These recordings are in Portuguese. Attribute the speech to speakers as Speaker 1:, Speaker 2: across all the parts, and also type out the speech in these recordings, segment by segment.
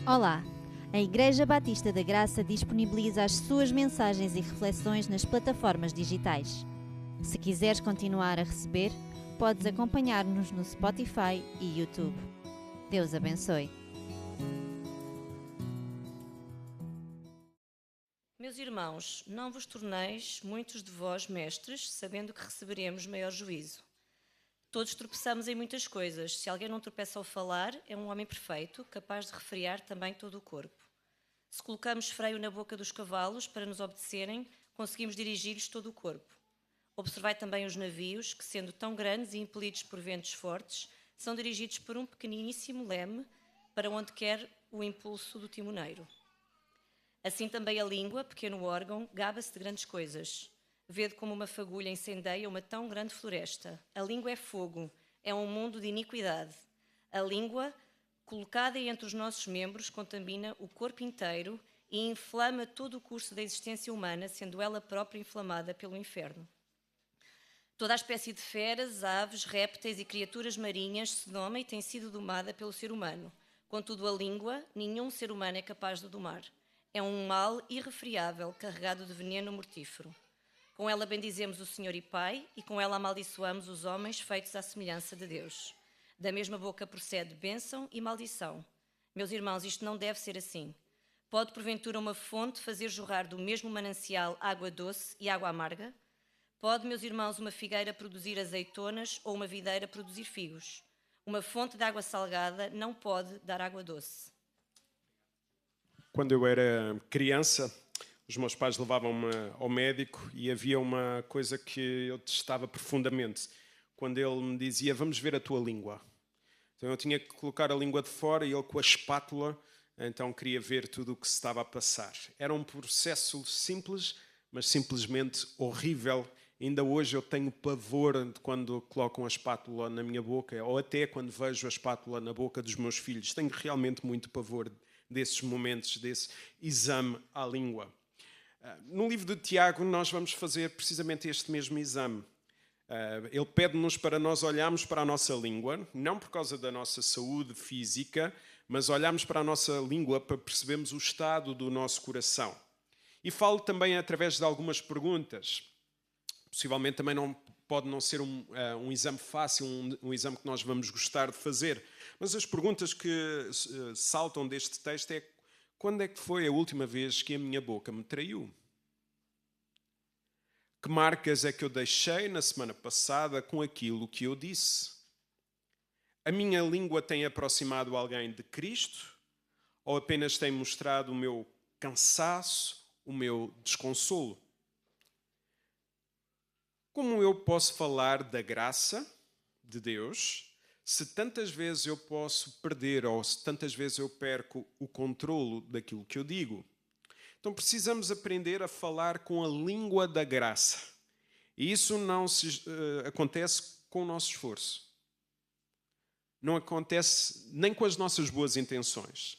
Speaker 1: Olá! A Igreja Batista da Graça disponibiliza as suas mensagens e reflexões nas plataformas digitais. Se quiseres continuar a receber, podes acompanhar-nos no Spotify e YouTube. Deus abençoe.
Speaker 2: Meus irmãos, não vos torneis muitos de vós mestres, sabendo que receberemos maior juízo. Todos tropeçamos em muitas coisas. Se alguém não tropeça ao falar, é um homem perfeito, capaz de refrear também todo o corpo. Se colocamos freio na boca dos cavalos para nos obedecerem, conseguimos dirigir-lhes todo o corpo. Observai também os navios, que, sendo tão grandes e impelidos por ventos fortes, são dirigidos por um pequeniníssimo leme para onde quer o impulso do timoneiro. Assim também a língua, pequeno órgão, gaba-se de grandes coisas. Vede como uma fagulha incendeia uma tão grande floresta. A língua é fogo, é um mundo de iniquidade. A língua, colocada entre os nossos membros, contamina o corpo inteiro e inflama todo o curso da existência humana, sendo ela própria inflamada pelo inferno. Toda a espécie de feras, aves, répteis e criaturas marinhas se doma e tem sido domada pelo ser humano. Contudo, a língua, nenhum ser humano é capaz de domar. É um mal irrefriável, carregado de veneno mortífero. Com ela bendizemos o Senhor e Pai, e com ela amaldiçoamos os homens feitos à semelhança de Deus. Da mesma boca procede bênção e maldição. Meus irmãos, isto não deve ser assim. Pode, porventura, uma fonte fazer jorrar do mesmo manancial água doce e água amarga? Pode, meus irmãos, uma figueira produzir azeitonas ou uma videira produzir figos? Uma fonte de água salgada não pode dar água doce.
Speaker 3: Quando eu era criança, os meus pais levavam-me ao médico e havia uma coisa que eu detestava profundamente. Quando ele me dizia, vamos ver a tua língua. Então eu tinha que colocar a língua de fora e ele com a espátula, então queria ver tudo o que se estava a passar. Era um processo simples, mas simplesmente horrível. Ainda hoje eu tenho pavor de quando colocam a espátula na minha boca, ou até quando vejo a espátula na boca dos meus filhos. Tenho realmente muito pavor desses momentos, desse exame à língua. No livro de Tiago, nós vamos fazer precisamente este mesmo exame. Ele pede-nos para nós olharmos para a nossa língua, não por causa da nossa saúde física, mas olharmos para a nossa língua para percebermos o estado do nosso coração. E falo também através de algumas perguntas. Possivelmente também pode não ser um exame fácil, um exame que nós vamos gostar de fazer. Mas as perguntas que saltam deste texto é: quando é que foi a última vez que a minha boca me traiu? Que marcas é que eu deixei na semana passada com aquilo que eu disse? A minha língua tem aproximado alguém de Cristo? Ou apenas tem mostrado o meu cansaço, o meu desconsolo? Como eu posso falar da graça de Deus se tantas vezes eu posso perder ou se tantas vezes eu perco o controlo daquilo que eu digo? Então precisamos aprender a falar com a língua da graça. E isso não acontece com o nosso esforço. Não acontece nem com as nossas boas intenções.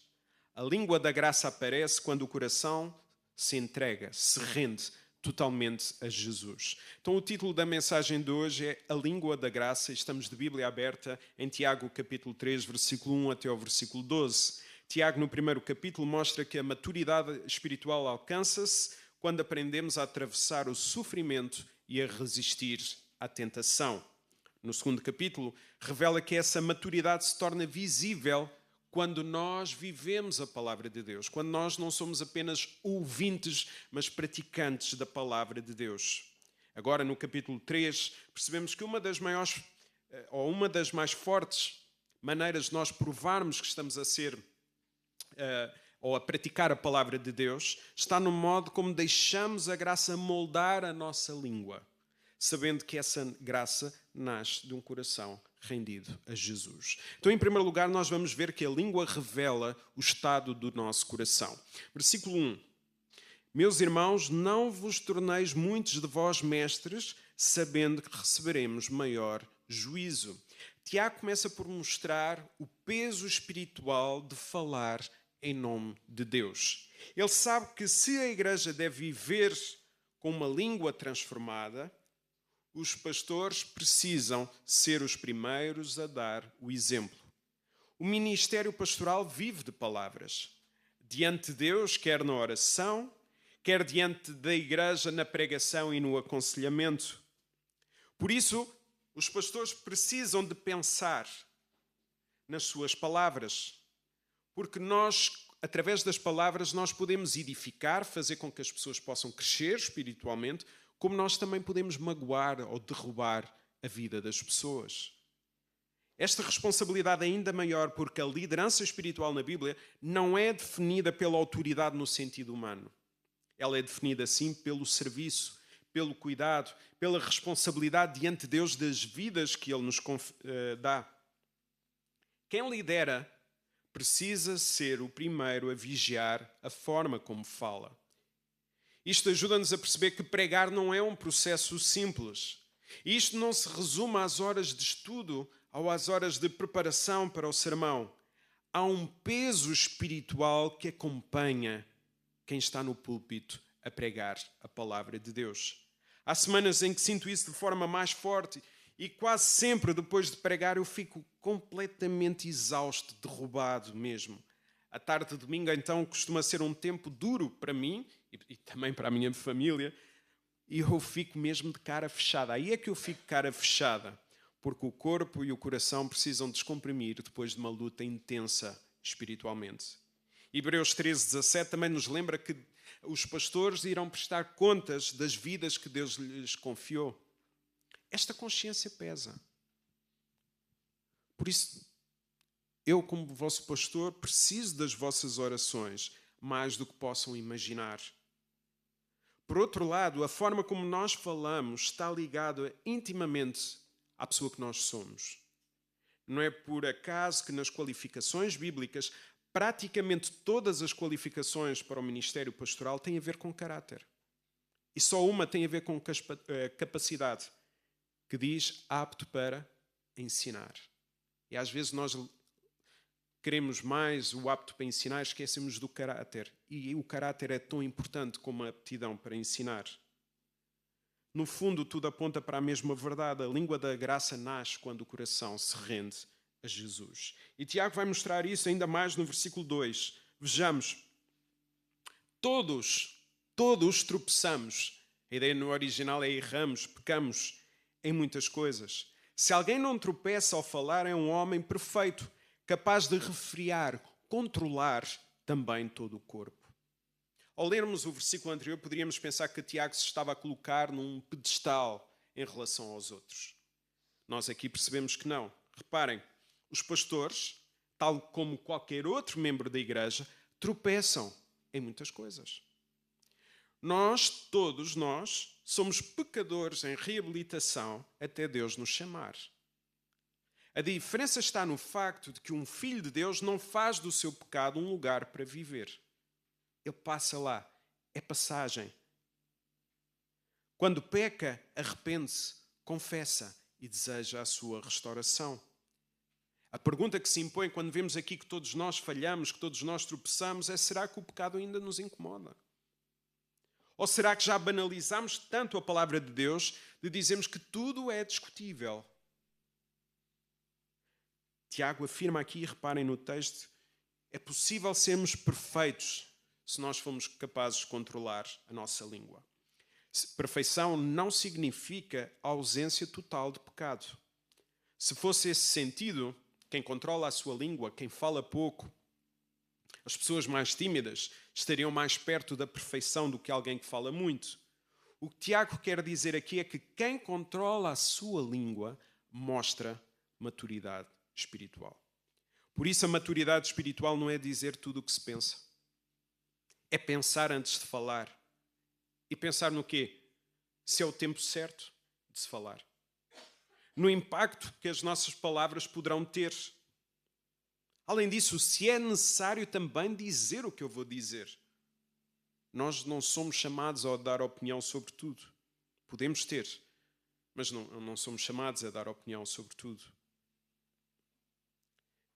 Speaker 3: A língua da graça aparece quando o coração se entrega, se rende totalmente a Jesus. Então o título da mensagem de hoje é A Língua da Graça. Estamos de Bíblia aberta em Tiago capítulo 3, versículo 1 até ao versículo 12. Tiago, no primeiro capítulo, mostra que a maturidade espiritual alcança-se quando aprendemos a atravessar o sofrimento e a resistir à tentação. No segundo capítulo, revela que essa maturidade se torna visível quando nós vivemos a palavra de Deus, quando nós não somos apenas ouvintes, mas praticantes da palavra de Deus. Agora, no capítulo 3, percebemos que uma das maiores, ou uma das mais fortes maneiras de nós provarmos que estamos a ser ou a praticar a palavra de Deus, está no modo como deixamos a graça moldar a nossa língua, sabendo que essa graça nasce de um coração rendido a Jesus. Então, em primeiro lugar, nós vamos ver que a língua revela o estado do nosso coração. Versículo 1. Meus irmãos, não vos torneis muitos de vós mestres, sabendo que receberemos maior juízo. Tiago começa por mostrar o peso espiritual de falar em nome de Deus. Ele sabe que se a igreja deve viver com uma língua transformada, os pastores precisam ser os primeiros a dar o exemplo. O ministério pastoral vive de palavras. Diante de Deus, quer na oração, quer diante da igreja na pregação e no aconselhamento. Por isso, os pastores precisam de pensar nas suas palavras, porque nós, através das palavras, nós podemos edificar, fazer com que as pessoas possam crescer espiritualmente, como nós também podemos magoar ou derrubar a vida das pessoas. Esta responsabilidade é ainda maior porque a liderança espiritual na Bíblia não é definida pela autoridade no sentido humano. Ela é definida, sim, pelo serviço, pelo cuidado, pela responsabilidade diante de Deus das vidas que Ele nos dá. Quem lidera precisa ser o primeiro a vigiar a forma como fala. Isto ajuda-nos a perceber que pregar não é um processo simples. E isto não se resume às horas de estudo ou às horas de preparação para o sermão. Há um peso espiritual que acompanha quem está no púlpito a pregar a palavra de Deus. Há semanas em que sinto isso de forma mais forte e quase sempre depois de pregar eu fico completamente exausto, derrubado mesmo. A tarde de domingo então costuma ser um tempo duro para mim e também para a minha família e eu fico mesmo de cara fechada. Aí é que eu fico de cara fechada, porque o corpo e o coração precisam descomprimir depois de uma luta intensa espiritualmente. Hebreus 13:17 também nos lembra que os pastores irão prestar contas das vidas que Deus lhes confiou. Esta consciência pesa. Por isso, eu, como vosso pastor, preciso das vossas orações mais do que possam imaginar. Por outro lado, a forma como nós falamos está ligada intimamente à pessoa que nós somos. Não é por acaso que nas qualificações bíblicas, praticamente todas as qualificações para o ministério pastoral têm a ver com caráter. E só uma tem a ver com capacidade, que diz apto para ensinar. E às vezes nós queremos mais o apto para ensinar, esquecemos do caráter. E o caráter é tão importante como a aptidão para ensinar. No fundo, tudo aponta para a mesma verdade. A língua da graça nasce quando o coração se rende a Jesus. E Tiago vai mostrar isso ainda mais no versículo 2. Vejamos. Todos tropeçamos. A ideia no original é erramos, pecamos em muitas coisas. Se alguém não tropeça ao falar, é um homem perfeito, capaz de refrear, controlar também todo o corpo. Ao lermos o versículo anterior, poderíamos pensar que Tiago se estava a colocar num pedestal em relação aos outros. Nós aqui percebemos que não. Reparem, os pastores, tal como qualquer outro membro da igreja, tropeçam em muitas coisas. Todos nós, somos pecadores em reabilitação até Deus nos chamar. A diferença está no facto de que um filho de Deus não faz do seu pecado um lugar para viver. Ele passa lá, é passagem. Quando peca, arrepende-se, confessa e deseja a sua restauração. A pergunta que se impõe quando vemos aqui que todos nós falhamos, que todos nós tropeçamos, é: será que o pecado ainda nos incomoda? Ou será que já banalizamos tanto a palavra de Deus de dizermos que tudo é discutível? Tiago afirma aqui, reparem no texto, é possível sermos perfeitos se nós formos capazes de controlar a nossa língua. Perfeição não significa a ausência total de pecado. Se fosse esse sentido, quem controla a sua língua, quem fala pouco, as pessoas mais tímidas estariam mais perto da perfeição do que alguém que fala muito. O que Tiago quer dizer aqui é que quem controla a sua língua mostra maturidade espiritual. Por isso, a maturidade espiritual não é dizer tudo o que se pensa. É pensar antes de falar. E pensar no quê? Se é o tempo certo de se falar. No impacto que as nossas palavras poderão ter. Além disso, se é necessário também dizer o que eu vou dizer. Nós não somos chamados a dar opinião sobre tudo. Podemos ter, mas não somos chamados a dar opinião sobre tudo.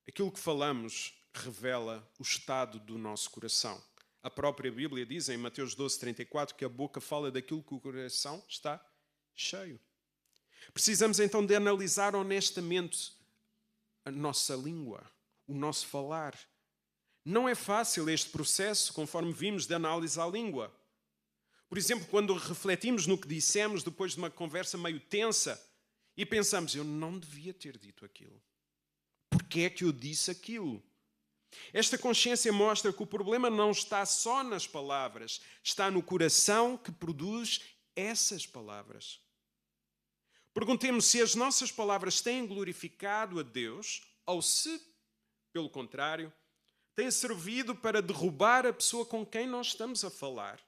Speaker 3: Aquilo que falamos revela o estado do nosso coração. A própria Bíblia diz em Mateus 12:34 que a boca fala daquilo que o coração está cheio. Precisamos então de analisar honestamente a nossa língua. o nosso falar. Não é fácil este processo, conforme vimos, de análise à língua. Por exemplo, quando refletimos no que dissemos depois de uma conversa meio tensa e pensamos, eu não devia ter dito aquilo. Porquê é que eu disse aquilo? Esta consciência mostra que o problema não está só nas palavras, está no coração que produz essas palavras. Perguntemos se as nossas palavras têm glorificado a Deus ou se, pelo contrário, têm servido para derrubar a pessoa com quem nós estamos a falar.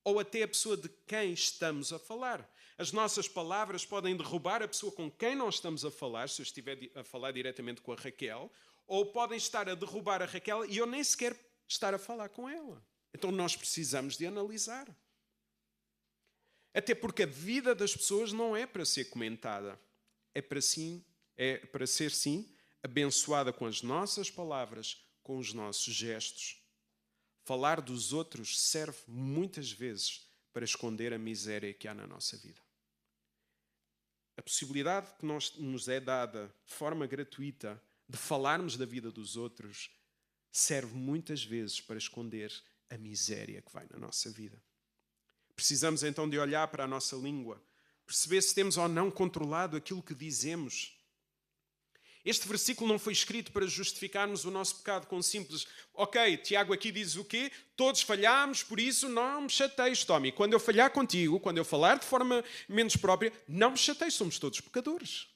Speaker 3: Ou até a pessoa de quem estamos a falar. As nossas palavras podem derrubar a pessoa com quem nós estamos a falar, se eu estiver a falar diretamente com a Raquel, ou podem estar a derrubar a Raquel e eu nem sequer estar a falar com ela. Então nós precisamos de analisar. Até porque a vida das pessoas não é para ser comentada. É para ser, sim, abençoada com as nossas palavras, com os nossos gestos. Falar dos outros serve muitas vezes para esconder a miséria que há na nossa vida. A possibilidade que nos é dada de forma gratuita de falarmos da vida dos outros serve muitas vezes para esconder a miséria que vai na nossa vida. Precisamos então de olhar para a nossa língua, perceber se temos ou não controlado aquilo que dizemos. Este versículo não foi escrito para justificarmos o nosso pecado com simples ok, Tiago aqui diz o quê? Todos falhamos, por isso não me chateies, Tommy. Quando eu falhar contigo, quando eu falar de forma menos própria, não me chateies, somos todos pecadores.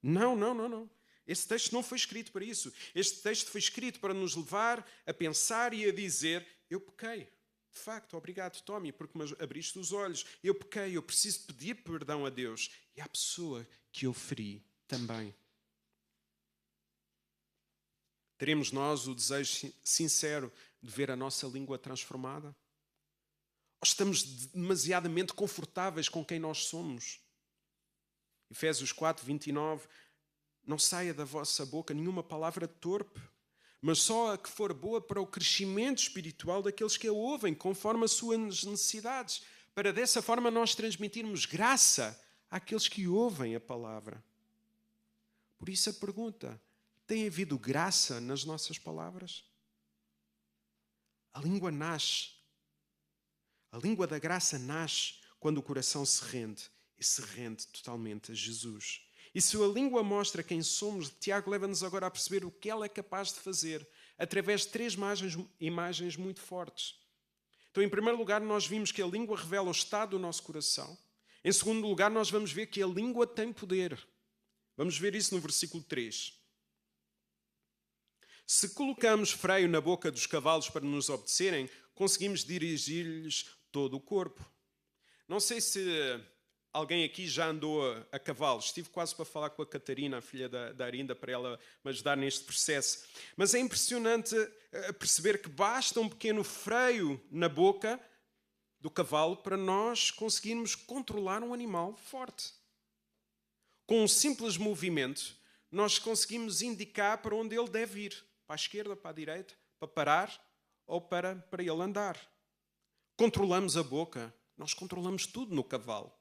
Speaker 3: Não. Esse texto não foi escrito para isso. Este texto foi escrito para nos levar a pensar e a dizer, eu pequei. De facto, obrigado, Tommy, porque me abriste os olhos. Eu pequei, eu preciso pedir perdão a Deus e à pessoa que eu feri também. Teremos nós o desejo sincero de ver a nossa língua transformada? Ou estamos demasiadamente confortáveis com quem nós somos? Efésios 4, 29. Não saia da vossa boca nenhuma palavra torpe, mas só a que for boa para o crescimento espiritual daqueles que a ouvem, conforme as suas necessidades, para dessa forma nós transmitirmos graça àqueles que ouvem a palavra. Por isso a pergunta, tem havido graça nas nossas palavras? A língua nasce. A língua da graça nasce quando o coração se rende e se rende totalmente a Jesus. E se a língua mostra quem somos, Tiago leva-nos agora a perceber o que ela é capaz de fazer através de 3 imagens muito fortes. Então, em primeiro lugar, nós vimos que a língua revela o estado do nosso coração. Em segundo lugar, nós vamos ver que a língua tem poder. Vamos ver isso no versículo 3. Se colocamos freio na boca dos cavalos para nos obedecerem, conseguimos dirigir-lhes todo o corpo. Não sei se alguém aqui já andou a cavalo. Estive quase para falar com a Catarina, a filha da Arinda, para ela me ajudar neste processo. Mas é impressionante perceber que basta um pequeno freio na boca do cavalo para nós conseguirmos controlar um animal forte. Com um simples movimento, nós conseguimos indicar para onde ele deve ir. Para a esquerda, para a direita, para parar ou para ele andar. Controlamos a boca, nós controlamos tudo no cavalo.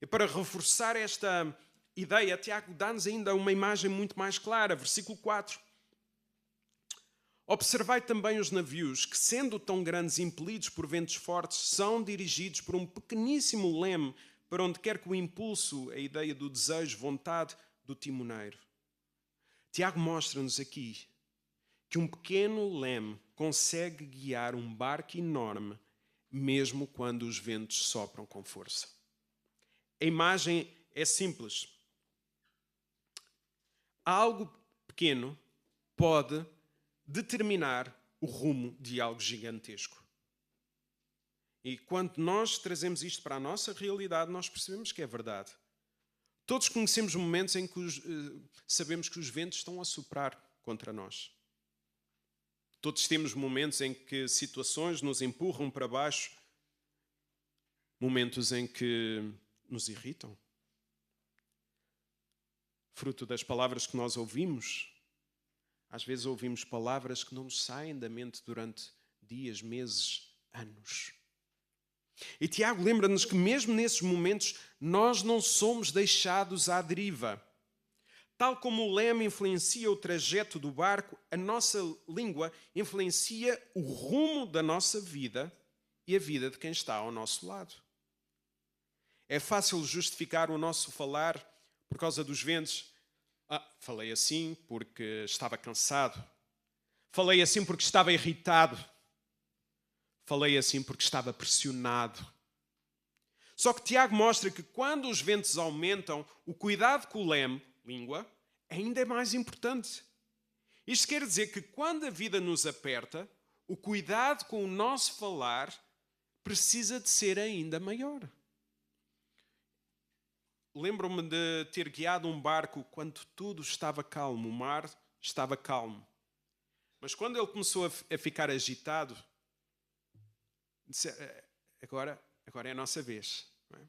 Speaker 3: E para reforçar esta ideia, Tiago dá-nos ainda uma imagem muito mais clara. Versículo 4. Observai também os navios, que sendo tão grandes e impelidos por ventos fortes, são dirigidos por um pequeníssimo leme, para onde quer que o impulso, a ideia do desejo, vontade do timoneiro. Tiago mostra-nos aqui que um pequeno leme consegue guiar um barco enorme, mesmo quando os ventos sopram com força. A imagem é simples. Algo pequeno pode determinar o rumo de algo gigantesco. E quando nós trazemos isto para a nossa realidade, nós percebemos que é verdade. Todos conhecemos momentos em que sabemos que os ventos estão a soprar contra nós. Todos temos momentos em que situações nos empurram para baixo, momentos em que nos irritam. Fruto das palavras que nós ouvimos, às vezes ouvimos palavras que não nos saem da mente durante dias, meses, anos. E Tiago lembra-nos que mesmo nesses momentos nós não somos deixados à deriva. Tal como o leme influencia o trajeto do barco, a nossa língua influencia o rumo da nossa vida e a vida de quem está ao nosso lado. É fácil justificar o nosso falar por causa dos ventos. Falei assim porque estava cansado. Falei assim porque estava irritado. Falei assim porque estava pressionado. Só que Tiago mostra que quando os ventos aumentam, o cuidado com o leme, língua, ainda é mais importante. Isto quer dizer que quando a vida nos aperta, o cuidado com o nosso falar precisa de ser ainda maior. Lembro-me de ter guiado um barco quando tudo estava calmo, o mar estava calmo. Mas quando ele começou a ficar agitado, disse, agora é a nossa vez. Não é?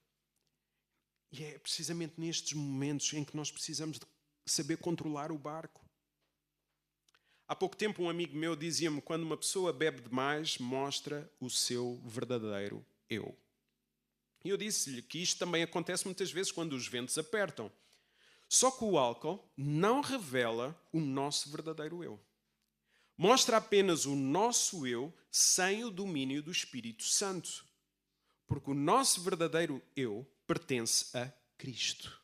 Speaker 3: E é precisamente nestes momentos em que nós precisamos de saber controlar o barco. Há pouco tempo um amigo meu dizia-me, quando uma pessoa bebe demais, mostra o seu verdadeiro eu. E eu disse-lhe que isto também acontece muitas vezes quando os ventos apertam. Só que o álcool não revela o nosso verdadeiro eu. Mostra apenas o nosso eu sem o domínio do Espírito Santo. Porque o nosso verdadeiro eu pertence a Cristo.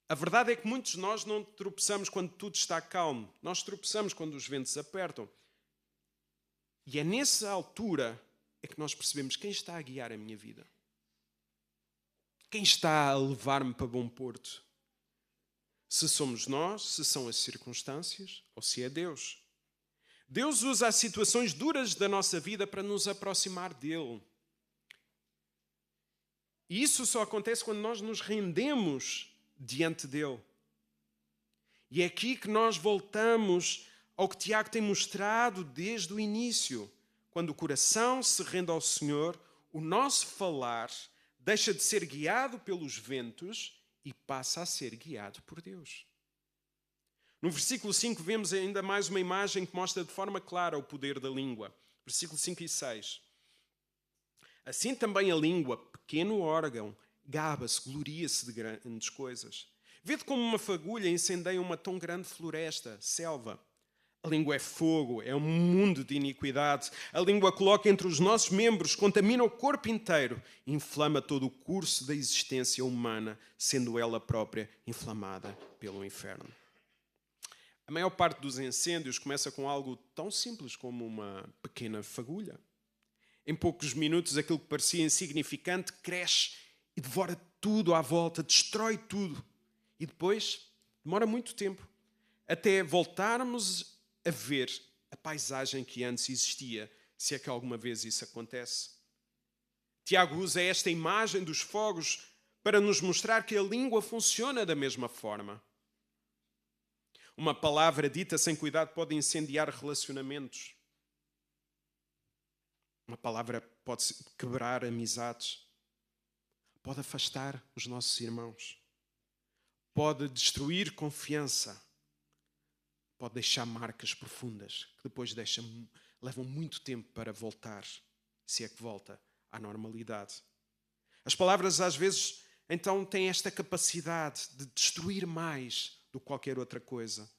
Speaker 3: A verdade é que muitos de nós não tropeçamos quando tudo está calmo. Nós tropeçamos quando os ventos apertam. E é nessa altura é que nós percebemos quem está a guiar a minha vida. Quem está a levar-me para bom porto. Se somos nós, se são as circunstâncias ou se é Deus. Deus usa as situações duras da nossa vida para nos aproximar dele. E isso só acontece quando nós nos rendemos diante dele. E é aqui que nós voltamos ao que Tiago tem mostrado desde o início. Quando o coração se rende ao Senhor, o nosso falar deixa de ser guiado pelos ventos e passa a ser guiado por Deus. No versículo 5 vemos ainda mais uma imagem que mostra de forma clara o poder da língua. Versículo 5 e 6. Assim também a língua, pequeno órgão, gaba-se, gloria-se de grandes coisas. Vede como uma fagulha incendeia uma tão grande floresta, selva. A língua é fogo, é um mundo de iniquidade. A língua coloca entre os nossos membros, contamina o corpo inteiro, inflama todo o curso da existência humana, sendo ela própria inflamada pelo inferno. A maior parte dos incêndios começa com algo tão simples como uma pequena fagulha. Em poucos minutos, aquilo que parecia insignificante cresce e devora tudo à volta, destrói tudo. E depois, demora muito tempo, até voltarmos a ver a paisagem que antes existia, se é que alguma vez isso acontece. Tiago usa esta imagem dos fogos para nos mostrar que a língua funciona da mesma forma. Uma palavra dita sem cuidado pode incendiar relacionamentos. Uma palavra pode quebrar amizades. Pode afastar os nossos irmãos. Pode destruir confiança. Pode deixar marcas profundas que depois levam muito tempo para voltar, se é que volta à normalidade. As palavras às vezes então têm esta capacidade de destruir mais do que qualquer outra coisa.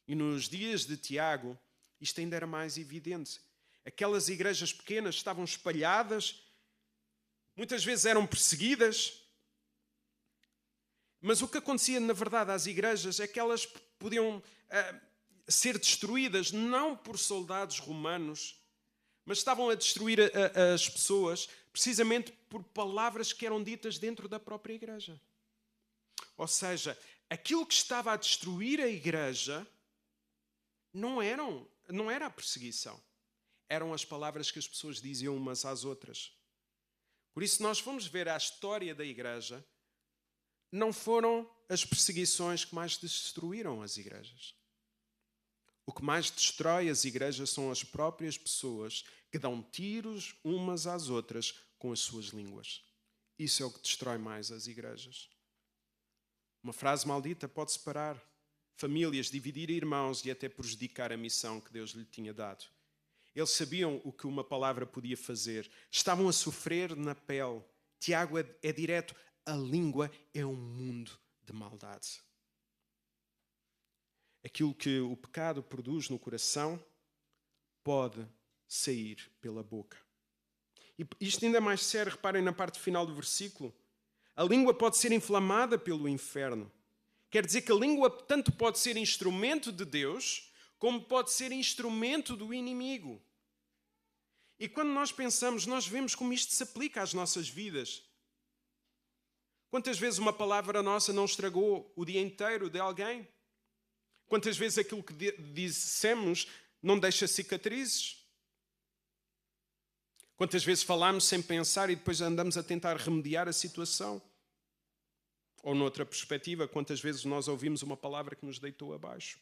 Speaker 3: E nos dias de Tiago, isto ainda era mais evidente. Aquelas igrejas pequenas estavam espalhadas, muitas vezes eram perseguidas, mas o que acontecia na verdade às igrejas é que elas podiam ser destruídas não por soldados romanos, mas estavam a destruir as pessoas precisamente por palavras que eram ditas dentro da própria igreja. Ou seja, aquilo que estava a destruir a igreja não era a perseguição. Eram as palavras que as pessoas diziam umas às outras. Por isso, nós fomos ver a história da igreja, não foram as perseguições que mais destruíram as igrejas. O que mais destrói as igrejas são as próprias pessoas que dão tiros umas às outras com as suas línguas. Isso é o que destrói mais as igrejas. Uma frase maldita pode separar famílias, dividir irmãos e até prejudicar a missão que Deus lhe tinha dado. Eles sabiam o que uma palavra podia fazer. Estavam a sofrer na pele. Tiago é direto. A língua é um mundo de maldade. Aquilo que o pecado produz no coração pode sair pela boca. E isto ainda é mais sério, reparem na parte final do versículo. A língua pode ser inflamada pelo inferno. Quer dizer que a língua tanto pode ser instrumento de Deus, como pode ser instrumento do inimigo. E quando nós pensamos, nós vemos como isto se aplica às nossas vidas. Quantas vezes uma palavra nossa não estragou o dia inteiro de alguém? Quantas vezes aquilo que dissemos não deixa cicatrizes? Quantas vezes falamos sem pensar e depois andamos a tentar remediar a situação? Ou noutra perspectiva, quantas vezes nós ouvimos uma palavra que nos deitou abaixo?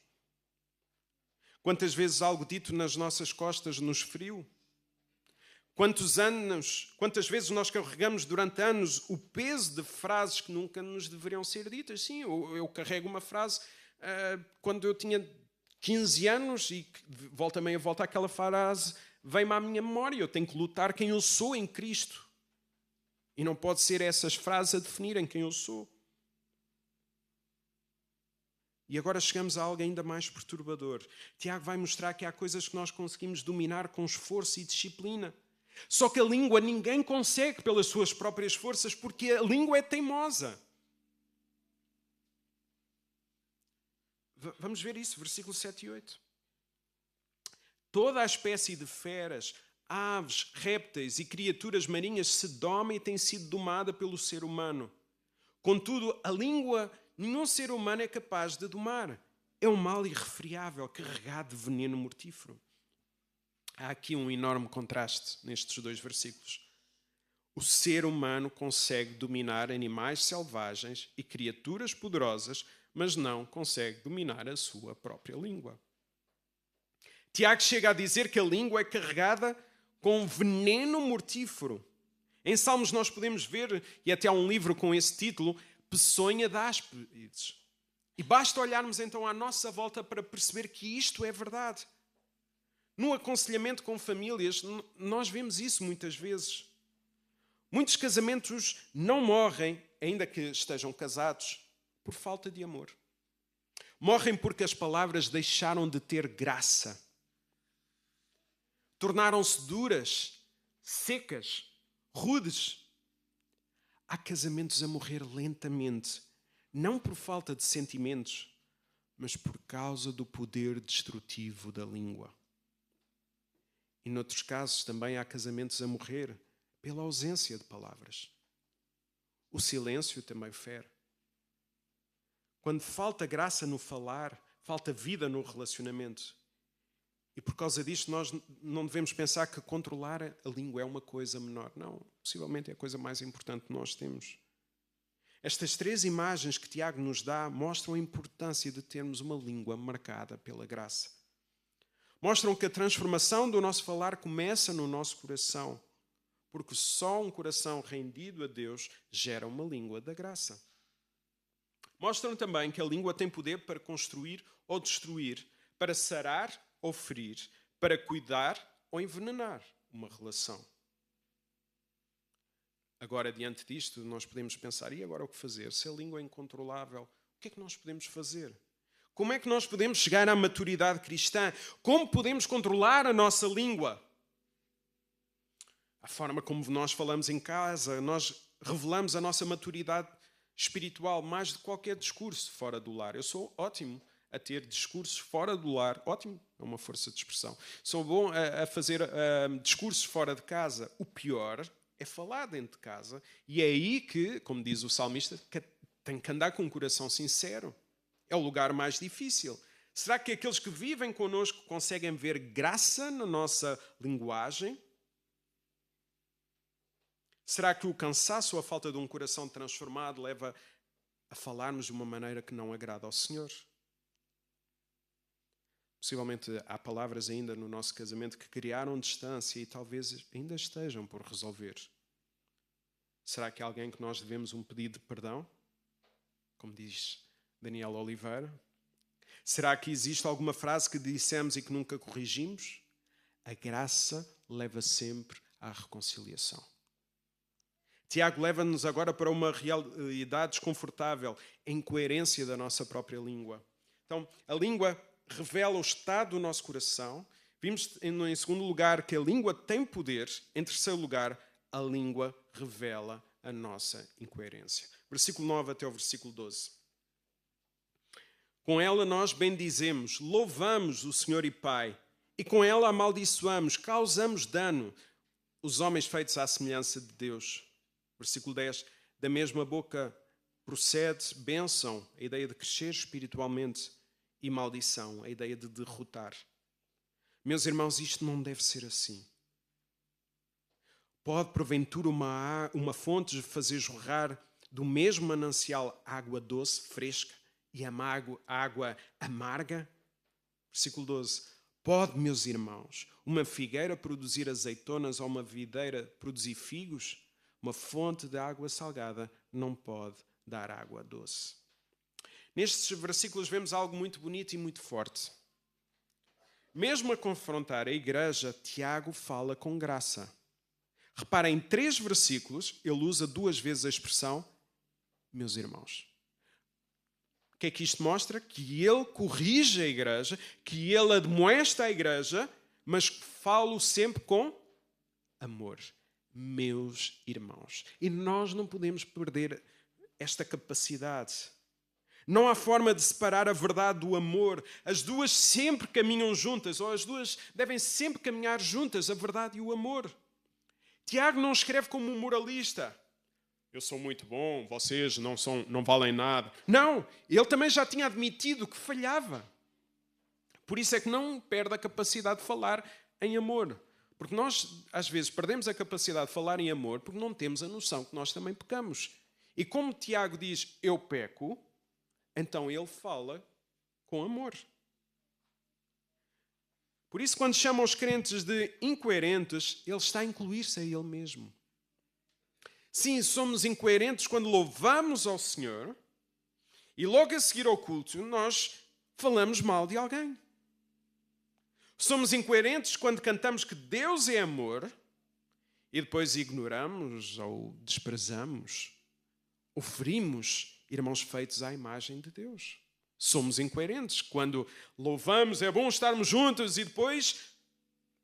Speaker 3: Quantas vezes algo dito nas nossas costas nos feriu? Quantas vezes nós carregamos durante anos o peso de frases que nunca nos deveriam ser ditas? Sim, eu carrego uma frase quando eu tinha 15 anos e volta meia volta aquela frase vem-me à minha memória. Eu tenho que lutar quem eu sou em Cristo. E não pode ser essas frases a definirem quem eu sou. E agora chegamos a algo ainda mais perturbador. Tiago vai mostrar que há coisas que nós conseguimos dominar com esforço e disciplina. Só que a língua ninguém consegue pelas suas próprias forças, porque a língua é teimosa. Vamos ver isso, versículos 7 e 8. Toda a espécie de feras, aves, répteis e criaturas marinhas se doma e tem sido domada pelo ser humano. Contudo, a língua nenhum ser humano é capaz de domar. É um mal irrefriável, carregado de veneno mortífero. Há aqui um enorme contraste nestes dois versículos. O ser humano consegue dominar animais selvagens e criaturas poderosas, mas não consegue dominar a sua própria língua. Tiago chega a dizer que a língua é carregada com veneno mortífero. Em Salmos nós podemos ver, e até há um livro com esse título, Peçonha de Áspides. E basta olharmos então à nossa volta para perceber que isto é verdade. No aconselhamento com famílias, nós vemos isso muitas vezes. Muitos casamentos não morrem, ainda que estejam casados, por falta de amor. Morrem porque as palavras deixaram de ter graça. Tornaram-se duras, secas, rudes. Há casamentos a morrer lentamente, não por falta de sentimentos, mas por causa do poder destrutivo da língua. E noutros casos também há casamentos a morrer pela ausência de palavras. O silêncio também fere. Quando falta graça no falar, falta vida no relacionamento. E por causa disto nós não devemos pensar que controlar a língua é uma coisa menor. Não, possivelmente é a coisa mais importante que nós temos. Estas três imagens que Tiago nos dá mostram a importância de termos uma língua marcada pela graça. Mostram que a transformação do nosso falar começa no nosso coração, porque só um coração rendido a Deus gera uma língua da graça. Mostram também que a língua tem poder para construir ou destruir, para sarar ou ferir, para cuidar ou envenenar uma relação. Agora, diante disto, nós podemos pensar, e agora o que fazer? Se a língua é incontrolável, o que é que nós podemos fazer? Como é que nós podemos chegar à maturidade cristã? Como podemos controlar a nossa língua? A forma como nós falamos em casa, nós revelamos a nossa maturidade espiritual mais de qualquer discurso fora do lar. Eu sou ótimo a ter discursos fora do lar. Ótimo, é uma força de expressão. Sou bom a fazer discursos fora de casa. O pior é falar dentro de casa. E é aí que, como diz o salmista, tem que andar com um coração sincero. É o lugar mais difícil. Será que aqueles que vivem connosco conseguem ver graça na nossa linguagem? Será que o cansaço ou a falta de um coração transformado leva a falarmos de uma maneira que não agrada ao Senhor? Possivelmente há palavras ainda no nosso casamento que criaram distância e talvez ainda estejam por resolver. Será que há alguém que nós devemos um pedido de perdão? Como diz Daniel Oliveira. Será que existe alguma frase que dissemos e que nunca corrigimos? A graça leva sempre à reconciliação. Tiago leva-nos agora para uma realidade desconfortável, a incoerência da nossa própria língua. Então, a língua revela o estado do nosso coração. Vimos, em segundo lugar, que a língua tem poder. Em terceiro lugar, a língua revela a nossa incoerência. Versículo 9 até o versículo 12. Com ela nós bendizemos, louvamos o Senhor e Pai, e com ela amaldiçoamos, causamos dano, os homens feitos à semelhança de Deus. Versículo 10. Da mesma boca procede bênção, a ideia de crescer espiritualmente, e maldição, a ideia de derrotar. Meus irmãos, isto não deve ser assim. Pode, porventura, uma fonte fazer jorrar do mesmo manancial água doce, fresca, e água amarga? Versículo 12. Pode, meus irmãos, uma figueira produzir azeitonas ou uma videira produzir figos? Uma fonte de água salgada não pode dar água doce. Nestes versículos vemos algo muito bonito e muito forte. Mesmo a confrontar a igreja, Tiago fala com graça. Repara, em 3 versículos, ele usa 2 vezes a expressão meus irmãos. O que é que isto mostra? Que ele corrige a igreja, que ele admoesta a igreja, mas fala sempre com amor. Meus irmãos. E nós não podemos perder esta capacidade. Não há forma de separar a verdade do amor. As duas sempre caminham juntas, ou as duas devem sempre caminhar juntas, a verdade e o amor. Tiago não escreve como um moralista. Eu sou muito bom, vocês não valem nada. Não, ele também já tinha admitido que falhava. Por isso é que não perde a capacidade de falar em amor. Porque nós, às vezes, perdemos a capacidade de falar em amor porque não temos a noção que nós também pecamos. E como Tiago diz, eu peco, então ele fala com amor. Por isso, quando chama os crentes de incoerentes, ele está a incluir-se a ele mesmo. Sim, somos incoerentes quando louvamos ao Senhor e logo a seguir ao culto nós falamos mal de alguém. Somos incoerentes quando cantamos que Deus é amor e depois ignoramos ou desprezamos, ou ferimos irmãos feitos à imagem de Deus. Somos incoerentes quando louvamos, é bom estarmos juntos e depois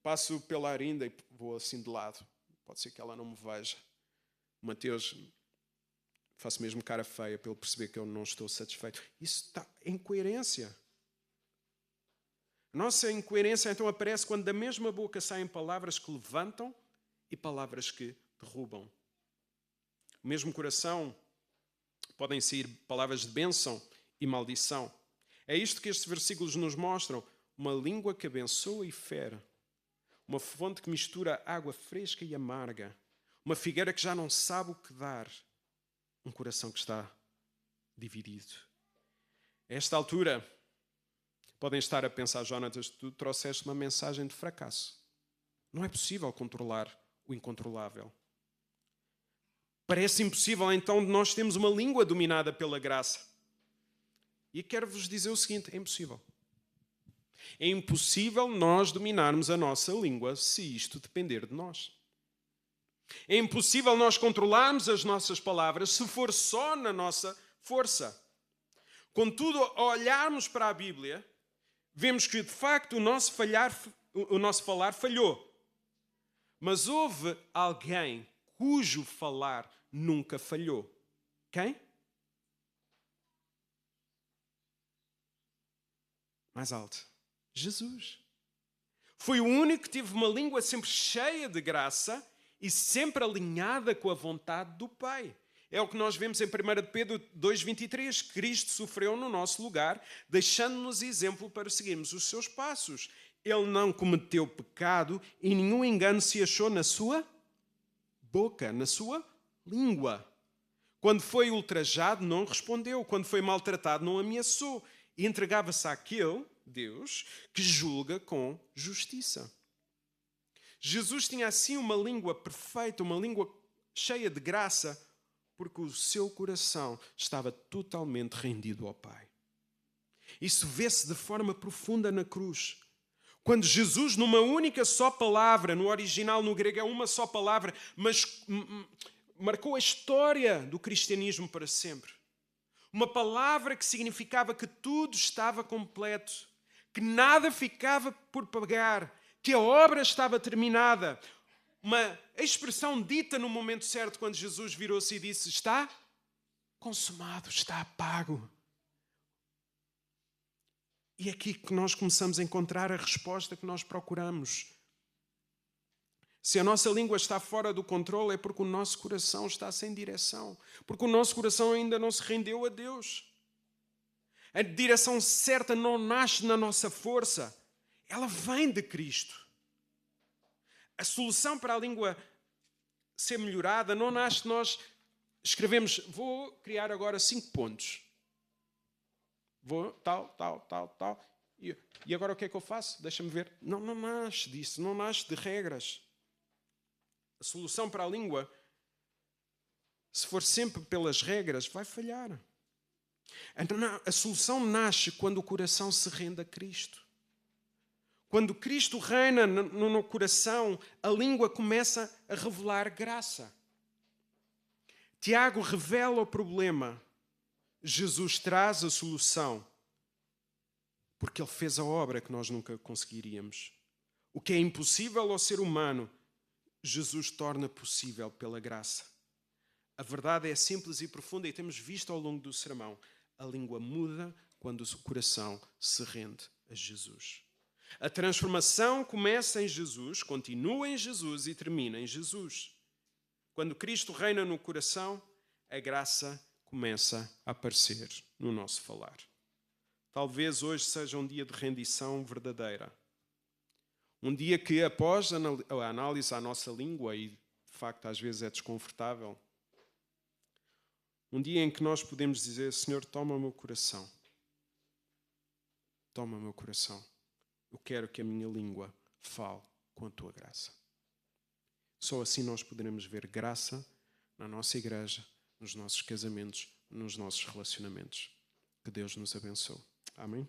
Speaker 3: passo pela Arinda e vou assim de lado. Pode ser que ela não me veja. O Mateus, faço mesmo cara feia para ele perceber que eu não estou satisfeito. Isso está em incoerência. A nossa incoerência então aparece quando da mesma boca saem palavras que levantam e palavras que derrubam. O mesmo coração podem sair palavras de bênção e maldição. É isto que estes versículos nos mostram. Uma língua que abençoa e fere. Uma fonte que mistura água fresca e amarga. Uma figueira que já não sabe o que dar. Um coração que está dividido. A esta altura, podem estar a pensar, Jonatas, tu trouxeste uma mensagem de fracasso. Não é possível controlar o incontrolável. Parece impossível, então, nós temos uma língua dominada pela graça. E quero-vos dizer o seguinte, é impossível. É impossível nós dominarmos a nossa língua se isto depender de nós. É impossível nós controlarmos as nossas palavras se for só na nossa força. Contudo, ao olharmos para a Bíblia, vemos que, de facto, o nosso falar falhou. Mas houve alguém cujo falar nunca falhou. Quem? Mais alto. Jesus. Foi o único que teve uma língua sempre cheia de graça e sempre alinhada com a vontade do Pai. É o que nós vemos em 1 Pedro 2,23. Cristo sofreu no nosso lugar, deixando-nos exemplo para seguirmos os seus passos. Ele não cometeu pecado e nenhum engano se achou na sua boca, na sua língua. Quando foi ultrajado, não respondeu. Quando foi maltratado, não ameaçou. E entregava-se àquele, Deus, que julga com justiça. Jesus tinha assim uma língua perfeita, uma língua cheia de graça, porque o seu coração estava totalmente rendido ao Pai. Isso vê-se de forma profunda na cruz. Quando Jesus, numa única só palavra, no original, no grego é uma só palavra, mas marcou a história do cristianismo para sempre. Uma palavra que significava que tudo estava completo, que nada ficava por pagar, que a obra estava terminada. Uma expressão dita no momento certo, quando Jesus virou-se e disse: está consumado, está pago. E é aqui que nós começamos a encontrar a resposta que nós procuramos. Se a nossa língua está fora do controle, é porque o nosso coração está sem direção. Porque o nosso coração ainda não se rendeu a Deus. A direção certa não nasce na nossa força. Ela vem de Cristo. A solução para a língua ser melhorada não nasce de nós escrevemos, vou criar agora 5 pontos. Vou tal. E agora o que é que eu faço? Deixa-me ver. Não nasce disso, não nasce de regras. A solução para a língua, se for sempre pelas regras, vai falhar. A solução nasce quando o coração se rende a Cristo. Quando Cristo reina no coração, a língua começa a revelar graça. Tiago revela o problema. Jesus traz a solução. Porque Ele fez a obra que nós nunca conseguiríamos. O que é impossível ao ser humano, Jesus torna possível pela graça. A verdade é simples e profunda e temos visto ao longo do sermão. A língua muda quando o coração se rende a Jesus. A transformação começa em Jesus, continua em Jesus e termina em Jesus. Quando Cristo reina no coração, a graça começa a aparecer no nosso falar. Talvez hoje seja um dia de rendição verdadeira. Um dia que, após a análise à nossa língua, e de facto às vezes é desconfortável, um dia em que nós podemos dizer: Senhor, toma o meu coração. Toma o meu coração. Eu quero que a minha língua fale com a tua graça. Só assim nós poderemos ver graça na nossa igreja, nos nossos casamentos, nos nossos relacionamentos. Que Deus nos abençoe. Amém?